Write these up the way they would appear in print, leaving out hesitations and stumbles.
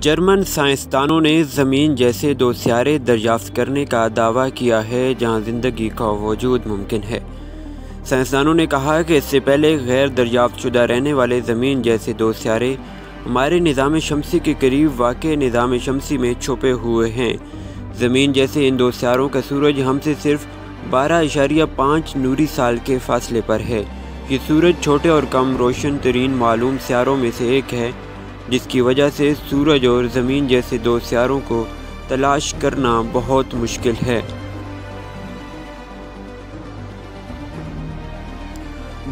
German سائنسدانوں نے زمین جیسے دو سیارے دریافت کرنے کا دعویٰ کیا ہے جہاں زندگی کا وجود ممکن ہے۔ سائنسدانوں نے کہا کہ اس سے پہلے غیر دریافت شدہ رہنے والے زمین جیسے دو سیارے ہمارے نظام شمسی کے قریب واقع نظام شمسی میں چھپے ہوئے ہیں۔ زمین جیسے ان دو سیاروں کا سورج ہم سے صرف 12.5 نوری سال کے فاصلے پر ہے۔ یہ سورج چھوٹے اور کم روشن ترین معلوم سیاروں میں سے ایک ہے، جس کی وجہ سے سورج اور زمین جیسے دو سیاروں کو تلاش کرنا بہت مشکل ہے۔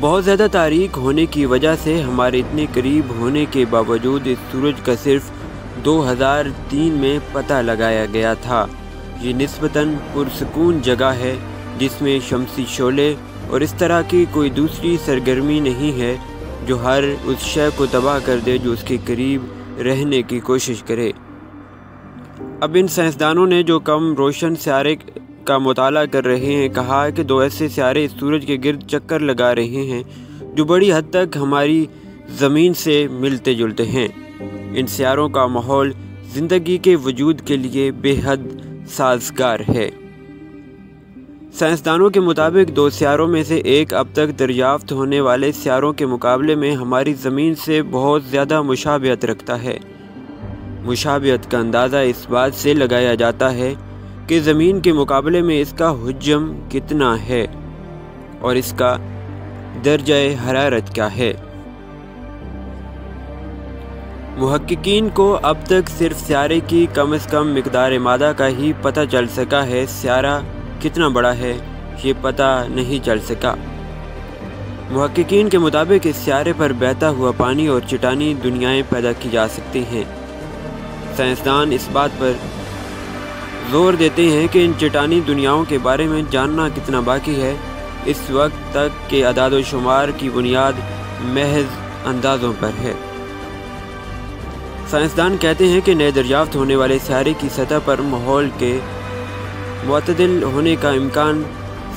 بہت زیادہ تاریک ہونے کی وجہ سے ہمارے اتنے قریب ہونے کے باوجود اس سورج کا صرف 2003 میں پتہ لگایا گیا تھا۔ یہ نسبتاً پرسکون جگہ ہے جس میں شمسی شعلے اور اس طرح کی کوئی دوسری سرگرمی نہیں ہے جو ہر اس شے کو تباہ کر دے جو اس کے قریب رہنے کی کوشش کرے۔ اب ان سائنسدانوں نے جو کم روشن سیارے کا مطالعہ کر رہے ہیں کہا کہ دو ایسے سیارے اس سورج کے گرد چکر لگا رہے ہیں جو بڑی حد تک ہماری زمین سے ملتے جلتے ہیں۔ ان سیاروں کا ماحول زندگی کے وجود کے لیے بے حد سازگار ہے۔ سائنسدانوں کے مطابق دو سیاروں میں سے ایک اب تک دریافت ہونے والے سیاروں کے مقابلے میں ہماری زمین سے بہت زیادہ مشابہت رکھتا ہے۔ مشابہت کا اندازہ اس بات سے لگایا جاتا ہے کہ زمین کے مقابلے میں اس کا حجم کتنا ہے اور اس کا درجہ حرارت کیا ہے۔ محققین کو اب تک صرف سیارے کی کم از کم مقدار مادہ کا ہی پتہ چل سکا ہے، سیارہ کتنا بڑا ہے یہ پتہ نہیں چل سکا۔ محققین کے مطابق اس سیارے پر بہتا ہوا پانی اور چٹانی دنیایں پیدا کی جا سکتی ہیں۔ سائنسدان اس بات پر زور دیتے ہیں کہ ان چٹانی دنیاؤں کے بارے میں جاننا کتنا باقی ہے۔ اس وقت تک کے اعداد و شمار کی بنیاد محض اندازوں پر ہے۔ سائنسدان کہتے ہیں کہ نئے دریافت ہونے والے سیارے کی سطح پر ماحول کے معتدل ہونے کا امکان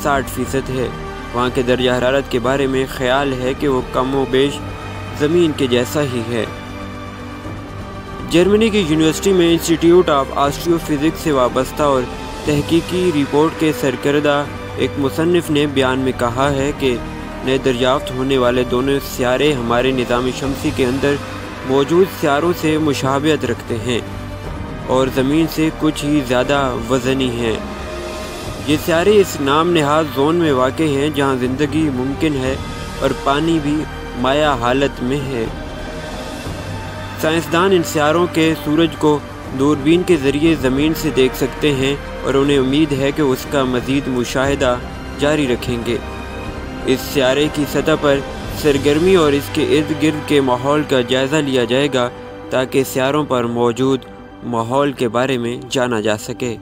60% ہے۔ وہاں کے درجہ حرارت کے بارے میں خیال ہے کہ وہ کم و بیش زمین کے جیسا ہی ہے۔ جرمنی کی یونیورسٹی میں انسٹی ٹیوٹ آف آسٹریو فزکس سے وابستہ اور تحقیقی رپورٹ کے سرکردہ ایک مصنف نے بیان میں کہا ہے کہ نئے دریافت ہونے والے دونوں سیارے ہمارے نظام شمسی کے اندر موجود سیاروں سے مشابہت رکھتے ہیں اور زمین سے کچھ ہی زیادہ وزنی ہیں۔ یہ سیارے اس نام نہاد زون میں واقع ہیں جہاں زندگی ممکن ہے اور پانی بھی مائع حالت میں ہے۔ سائنسدان ان سیاروں کے سورج کو دوربین کے ذریعے زمین سے دیکھ سکتے ہیں اور انہیں امید ہے کہ اس کا مزید مشاہدہ جاری رکھیں گے۔ اس سیارے کی سطح پر سرگرمی اور اس کے ارد گرد کے ماحول کا جائزہ لیا جائے گا تاکہ سیاروں پر موجود ماحول کے بارے میں جانا جا سکے۔